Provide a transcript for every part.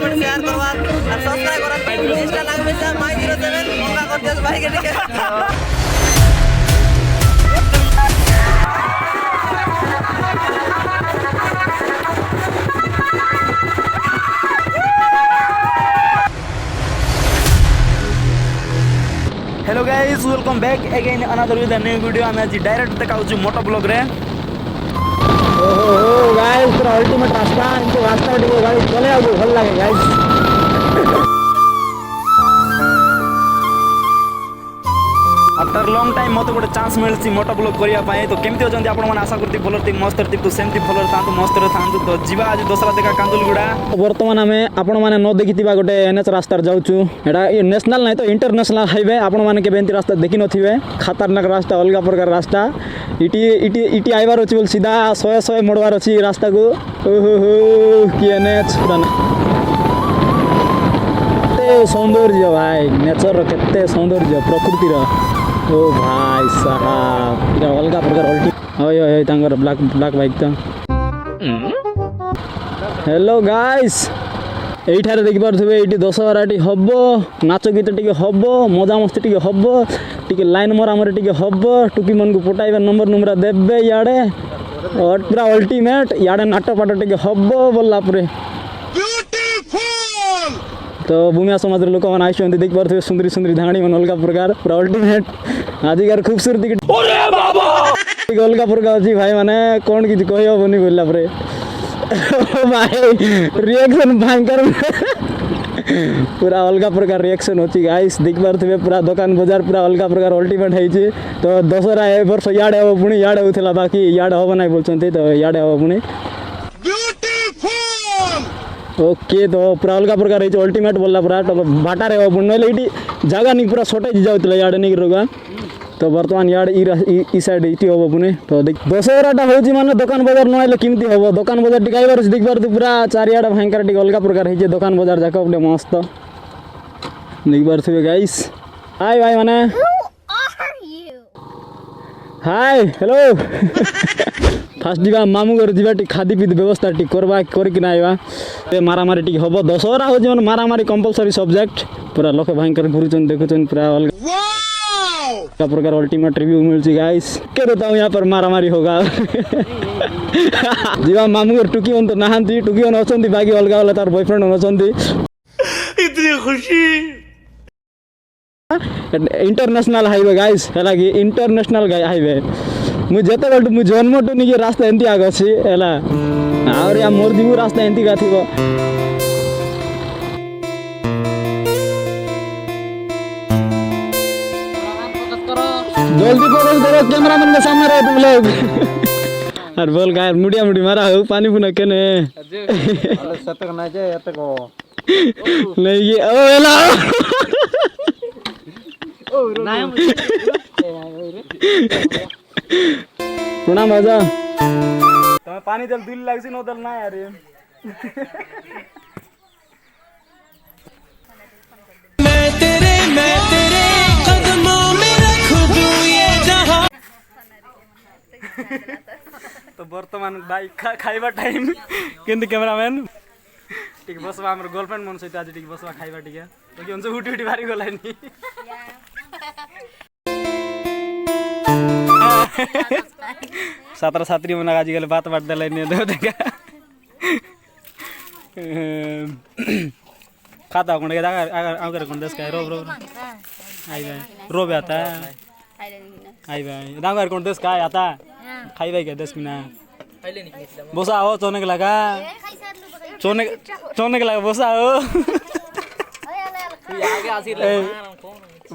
Comment share करवा और subscribe करा इंस्टा लागबे से my07 हमरा कर दियो भाई के ठीक है। Hello guys welcome back again another with a new video. आम आज डायरेक्ट देखाऊँ मोटो ब्लॉग रे। ओहो गाइस पूरा अल्टीमेट रास्ता इनको रास्ता टिके गाइस चले आओ भल लागे गाइस। आफ्टर लॉन्ग टाइम मत गोटे चांस मिलছি मोटो ब्लॉग करिया पाए तो केमती होचंती आपण माने आशा करती भलर थी मस्त थी तो सेमती भलर थांतु मस्त रे थांतु तो जीवा आज दूसरा देखा कांदुलगुड़ा। वर्तमान आमे आपण माने न देखितिबा गोटे एनएच रास्ता जाउछु एटा ये नेशनल नहीं तो इंटरनेशनल हाईवे आपण माने के बेंती रास्ता देखि नथिबे खतरनाक रास्ता अलगा प्रकार रास्ता इटी इटी इटी आइबार अछि बोल सीधा 100 मोड़वार अछि रास्ता को। ओहो हो की एनएच केते सौंदर्य भाई नेचर केते सौंदर्य प्रकृति रो ओ भाई साहब अलगा प्रकार अल्टी ओय ओय तांगर ब्लैक ब्लैक बाइक तो हेलो गाइस एठारे देखि पारथबे एठी दशहराटी हबो नाच गीत टिके हबो मजा मस्ती टिके हबो टिके लाइन मरा मरे टिके हबो टुकी मन को पटाइबे नंबर नंबर देबे याडे और पूरा अल्टीमेट याडे नाटक पाट टिके हबो बोलला परे तो भूमिया समाज लोक मैंने आई देख पारे सुंदरी सुंदरी धाणी मन अलग प्रकार पूरा अल्टीमेट आजिकार खूबसूरती अलग प्रकार अच्छी भाई मैंने कौन कि कही हेनी बोलला परे भाई रिएक्शन भयंकर पूरा अलग प्रकार रिएक्शन होची गाइस देख पारे पूरा दुकान बाजार पूरा अलग प्रकार अल्टीमेट है तो दशहरा ए वर्ष याडे हम पुणी याडे होता बाकी याडे हम ना बोलते तो याडे हम पुणी ओके तो पूरा अलग प्रकार अल्टीमेट बोलला पूरा तो बाटारे ना ये जगह नहीं पूरा शॉर्टेज जाऊला याडे नहीं रोगा तो बर्तमान याडे ई साइड इटी हम पुणी तो दशहराटा हो माने दुकान बाजार नहले केमती हम दुकान बाजार टिक आइबार देख पारे पूरा चारियाडे भयंकर टिक अलग प्रकार है दुकान बाजार जाक अपने मस्त देख पारे गाइस हाय भाई माने हाय हेलो फास्ट जीवा मामू घर जीवा टी खादी पीदी व्यवस्था टी करवा करके ना आइबा ते मारा मारी टी हबो दशहरा हो जन मारा मारी कंपलसरी सब्जेक्ट पूरा लोक भयंकर घुरुचन देखुचन पूरा अलग प्रकार अल्टीमेट रिव्यू मिलची गाइस के बताऊं यहाँ पर मारा मारी होगा जीवा मामू घर टुकी तो नहांती टुकी अछंती बाकी अलग वाला तार बॉयफ्रेंड अछंती इतनी खुशी इंटरनेशनल हाईवे गाइस है कि इंटरनेशनल हाईवे मुझे जेते बट मु जन्म टू निके रास्ता एंती आग अछि एला और या मोर दिबु रास्ता एंती का थिबो जल्दी फोकस करो कैमरामैन के सामने रहो तुम लोग और बोल गायर मुडिया मुडी मारा हो पानी पुना केने अरे सतक ना जे एतक नहीं ये ओ एला ओ ना प्रणाम राजा तमे पानी दल दिल लागसी न दल ना यार मैं तेरे कदमों में रख दूं ये जहां तो वर्तमान भाई खाइबा टाइम केंदी कैमरामैन ठीक बसवा हमर गर्लफ्रेंड मन सहित आज ठीक बसवा खाइबा ठीक है तो कि उनसे उठी उठी बारी गलानी सातरा सातरी मना आजकल बात बात दे देखा खाता कौन आगर कौन दस का रो आई भाई रो भी आता आई भाई दांगर कौन दस का आता खाई भाई क्या 10 मिनट बोसा हो चोने के लगा चोने के लगा बोसा हो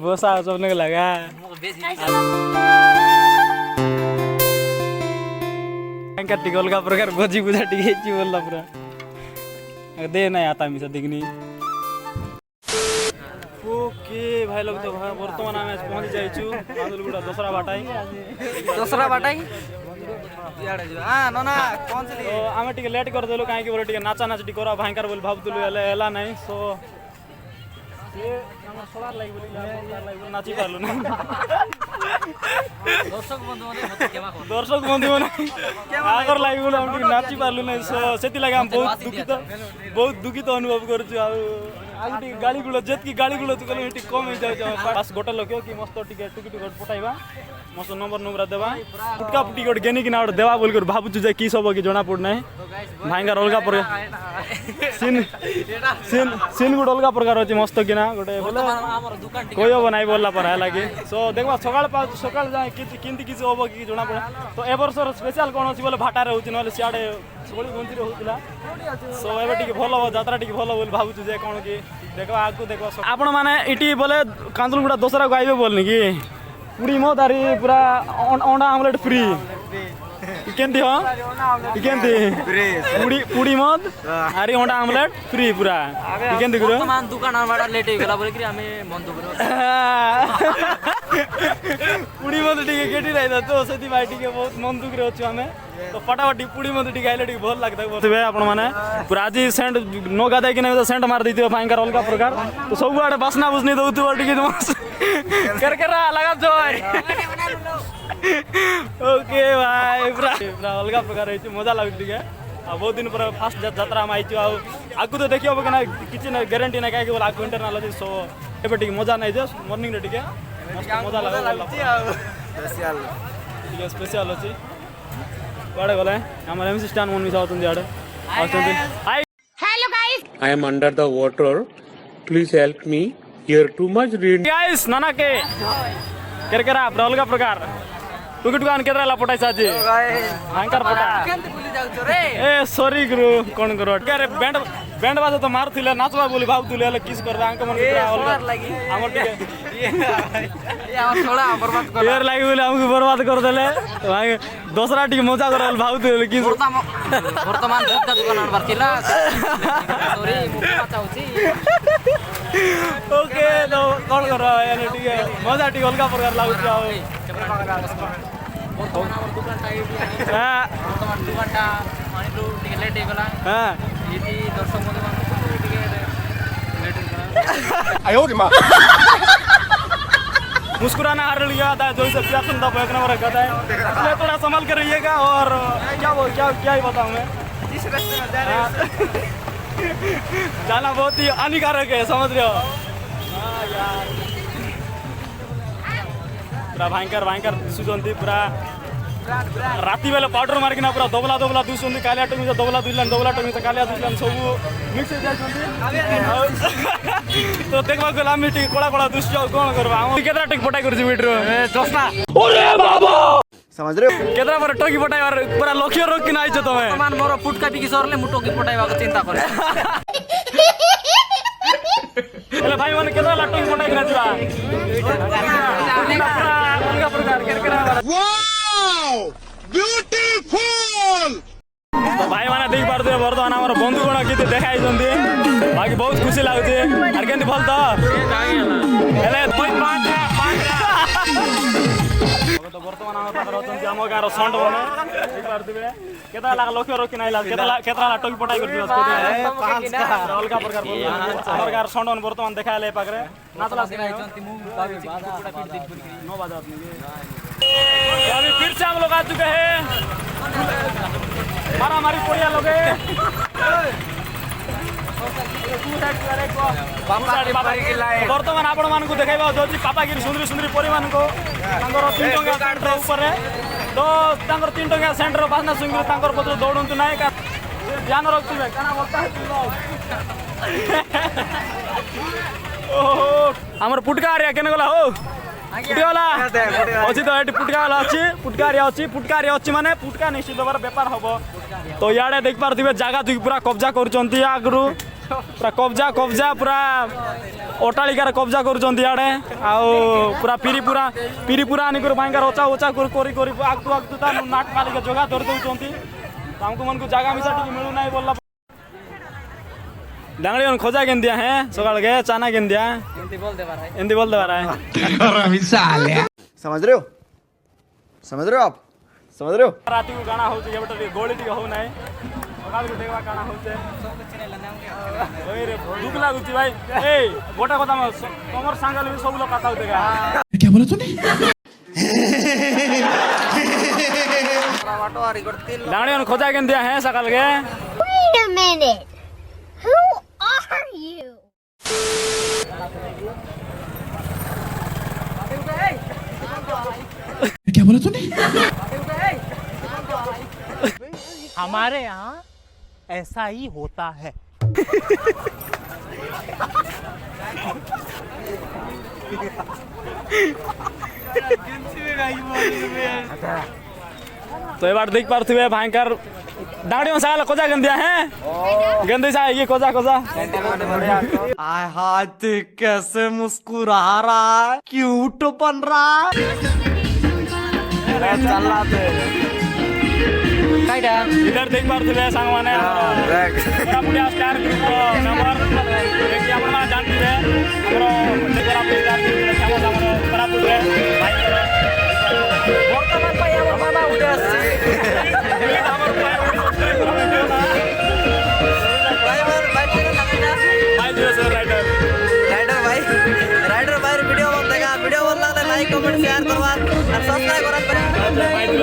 बोसा हो चोने के लगा टिकल का प्रकार भोजी बुझा टिके बोलला पूरा दे नहीं आता मिसा दिखनी ओके भाई लोग तो वर्तमान आम पहुंच जाइछु कांदुलगुड़ा दसरा बाटाई हां नना पहुंचली तो आमे टिके लेट कर देलु काहे कि बोले टिके नाचा नाच टिके करा भयंकर बोल भाबतुलु एला नहीं सो ये हम सोलार लाइक बोली नाची पारलु नहीं ଦର୍ଶକ ବନ୍ଧୁମାନେ ଆଗର ଲାଗି ବୋଲେ ଆମେ ଟିକେ ନାଚି ପାରିଲୁ ନାହିଁ ସେଥିଲାଗି ଆମେ ବହୁତ ଦୁଃଖିତ ଅନୁଭବ କରୁଛୁ ଆଉ ଟିକେ ଗାଳି ଗୁଳ ଯେତିକି ଗାଳି ଗୁଳ କଲେ ଟିକେ କମ୍ ହେଇଯାଉଛି ବାସ୍ ଗୋଟେ ଲୋକ କି ମସ୍ତ ଟିକେ ଟୁକି ଟୁକି ପଠାଇବା ମସ୍ତ ନମ୍ବର ଦେବା ପୁଟକା ପୁଟି ଗୋଟେ ଗେନିକିନା ଗୋଟେ ଦେବା ବୋଲି କରି ଭାବୁଛୁ ଯେ କି ସବୁ କି ଜଣା ପଡୁନାହିଁ ଭାଇଙ୍ଗାର ଅଲଗା ପ୍ରକାର ସିନ୍ ଗୋଟେ ଅଲଗା ପ୍ରକାର ଅଛି ମସ୍ତ କିନା ଗୋଟେ ବୋଲେ କହିହବ ନାହିଁ ବୋଲିଲା ପରେ ହେଲା କି ସୋ ଦେଖିବା ସକାଳ ଯାଏ କେମିତି କିଛି ହବ କି ଜଣା ପଡ଼େ ତ ଏ ବର୍ଷର ସ୍ପେଶାଲ କ'ଣ ଅଛି ବୋଲେ ଭାଟାରେ ହେଉଛି ନହେଲେ ସିଆଡ଼େ ଷୋଳି ଗୁଞ୍ଜିରେ ହେଉଥିଲା ସୋ ଏବେ ଟିକେ ଭଲ ହବ ଯାତ୍ରା ଟିକେ ଭଲ ବୋଲି ଭାବୁଛୁ ଯେ କ'ଣ କି ଦେଖିବା ଆଗକୁ ଦେଖିବା ଆପଣମାନେ ଏଠି ବୋଲେ କାନ୍ଦୁଲଗୁଡ଼ା ଦଶହରାକୁ ଆଇବେ ବୋଲନି କି ପୁଡ଼ି ମୋ ତାରି ପୁରା ଅଣ୍ଡା ଆମଲେଟ୍ ଫ୍ରି କେମିତି ହଁ କେମିତି ପୁଡ଼ି ମଦ ଆରି ଅଣ୍ଡା ଆମଲେଟ୍ ଫ୍ରି ପୁରା କେମିତି କର दुकान लेट हो गला बोले कि हमें बंद करो पुड़ी मत टिके केटी रही तो सेति भाई टिके बहुत मन दुख रे अछि हमें तो फटाफट पुड़ी मत टिके आइले टिके भल लागता बोलबे आपण माने पूरा आज सेंट नो गादै कि नै सेंट मार दैतियो भयंकर अलगा प्रकार तो सब आडे बासना बुझनी दउतु टिके करकरा लगा जोय ओके भाई पूरा अलगा प्रकार है मजा लागु टिके आ बहुत दिन पर फास्ट यात्रा में आइछु आ आगु तो देखियो कि ना किछि ना गारंटी ना काहे बोल आगु इंटरनल अछि सो एबे टिके मजा नै जे मॉर्निंग रे टिके मजा लागछि आ स्पेशल टिके स्पेशल अछि वाडे गले हमर एमसी स्टैंड मन मिसा होतन याडे आछन हाय Hello guys. I am under the water. Please help me. Here too much rain. Guys नाना के करकरा अलगा प्रकार टुकी टुकान केतरा ला पटाई साजी भयंकर पटा केंती भूली जाउ छ रे ए सॉरी गुरु कोन करो अरे बैंड बाजा तो मारथिले नाचबा बोली भाबथुले हले किस करबा अंक मन पूरा अलगा लागी हमर टिके ये हमर छोड़ा बर्बाद कर यार लागि बोले हमके बर्बाद कर देले भाई दूसरा टिके मजा करल भाबथुले किस वर्तमान बुद्ध दुकान आनबार थिला सॉरी मुख पाता होची ओके तो कोन करो यानी टिके मजा टिके अलगा प्रकार लागु छ वर्तमान हमर दुकान टा एटी हां वर्तमान दुकान टा मानिलु टिके लेट हो गला हां यदि दर्शक बंधु टिके लेट हो गला आयो रे मां मुस्कुराना हर लिया था जो से प्यार सुनता एक नंबर कहता है इसलिए थोड़ा संभाल कर रहिएगा और क्या ही बताऊं मैं जिस रास्ते में जा रहे हो जाना बहुत ही हानिकारक है समझ रहे हो हाँ यार पूरा भयंकर सुजंती पूरा राति बेले पाउडर मारिकिना पूरा दोबला दुसंती कालिया टंगी दोबला दुइलान कालिया दुइलान सब मिक्स हो जाइछंती तो देखबा गला मी टिक कोला दुस जाऊ कोन करबा हम केतरा टिक पटाई करछि वीडियो 10 टा अरे बाबा समझ रहे हो केतरा पर टोकी पटाई और पूरा लक्ष्य रोक कि आइछ तमे वर्तमान मोर फुटका बिकी सरले मु टोकी पटाइबा को चिंता करे એટલે ભાઈ મને કેતરા લાટો પટાઈ કરી દીધા अलगा प्रकार करकरा Wow! Beautiful! भाई माने देख पारते वर्तमान हमर बंधु गण किते देखाई जंदी बाकी बहुत खुशी लागुचे आर केंती भल त हेले तो वर्तमान हमर पात्र होतंती हम गारो संड बने देख पारते केतरा लाग लक्ष्य रखि नाइला केतरा लाटो पटाई कर दियो अलगा प्रकार बोल हमर गारो संड वर्तमान देखाइले पाकरे नाचला चंती मु बाबी बाजा पूरा पीट देख बोल 9 बजे आपने अभी फिर से हम लोग आ चुके हैं मारी पोड़िया लोग बर्तमान आपण मानक देखाइबा जोची पापागिरी सुंदरी परी मानक तांकर 3 टंका सेंटर ऊपर तो तांकर 3 टंका सेंटर बासना सुंदरी तांकर पत्र दौड़ंतु नाही का ध्यान रखिबे काना बोलता है ओहो हमर पुटका आरिया केने गला हो पुटकाला अछि तो एटी पुटकाला अछि पुटकारिया अछि माने पुटका निश्चित बार व्यापार हबो तो याडे देख पारथिबे जागा तु पूरा कब्जा करचंती आगरु पूरा कब्जा पूरा ओटालिकार कब्जा करचंती याडे आ पूरा पिरी पूरा आनी कर भयंकर ओचा करी आगतु ता नाट मालिक जगह धर दउचंती हमको मन को जागा मिसा टिके मिलु नाही बोलला डांगड़ी खोजा केन दिया है सकाल के चाना केन दिया एंती बोल देबा है समझ रहे हो आप समझ रहे हो रात को गाना होचे ये बेटा गोली टिके हो नाही सकाल को देखवा गाना होचे सब कुछ नहीं लना ओए रे दुख लागुची भाई ए गोटा कथा में कमर सांगल भी सब लोग कथा होतेगा क्या बोला तूने दाणी खोजा के दिया है सकाल के Wait a minute. Who are you? हमारे यहाँ ऐसा ही होता है। तो ये बार देख पार्थे भयंकर दाढ़ी में सकाल खोजा गंदिया है गंदी सा ये खोजा खोजा आय हाथ कैसे मुस्कुरा रहा है, क्यूट बन रहा है। इधर देख पार्थे सांग माने पूरा पूरा स्टार ग्रुप मेंबर देखिए आपण मा जानती है हमरो देखरा स्टार ग्रुप फेमस हमरो बरापुर रे भाई वर्तमान भाई हमर मामा उठे हमर भाई दियो सर राइडर भाई वीडियो बन देगा वीडियो बन लगता है लाइक कमेंट शेयर करवा और सब्सक्राइब करन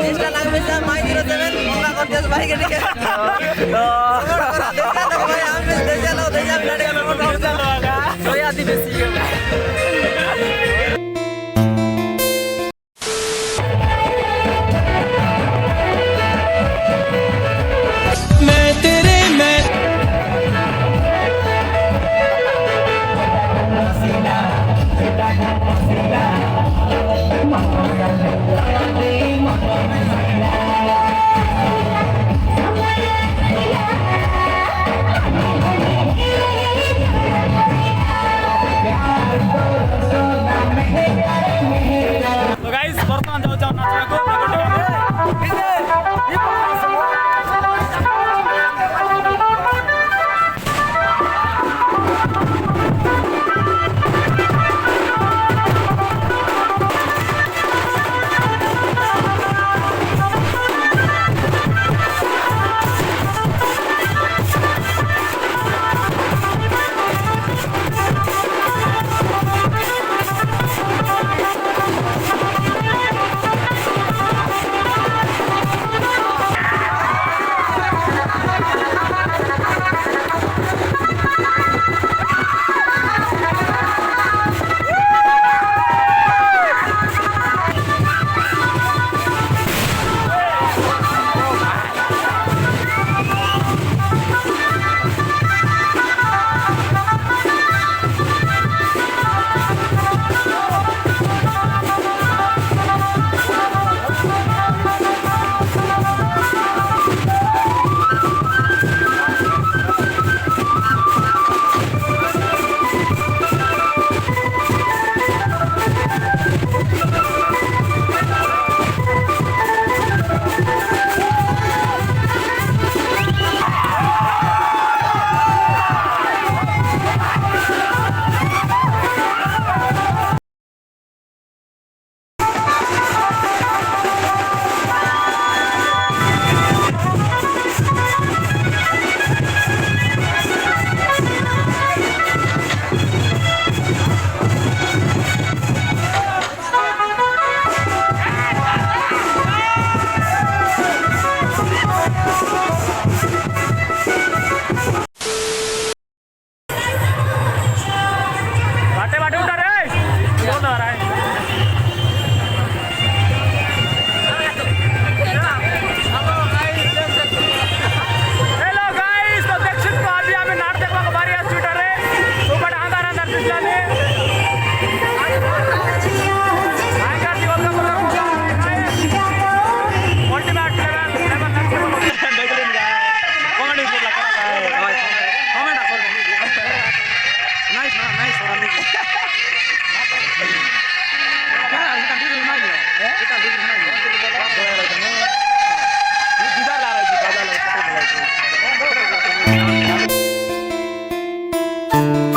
इंस्टा नाम में से माई07 उनका कर भाई के ठीक है देखा भाई हम देख लो देजा लड़का नंबर 9 से तो याद ही बेसी है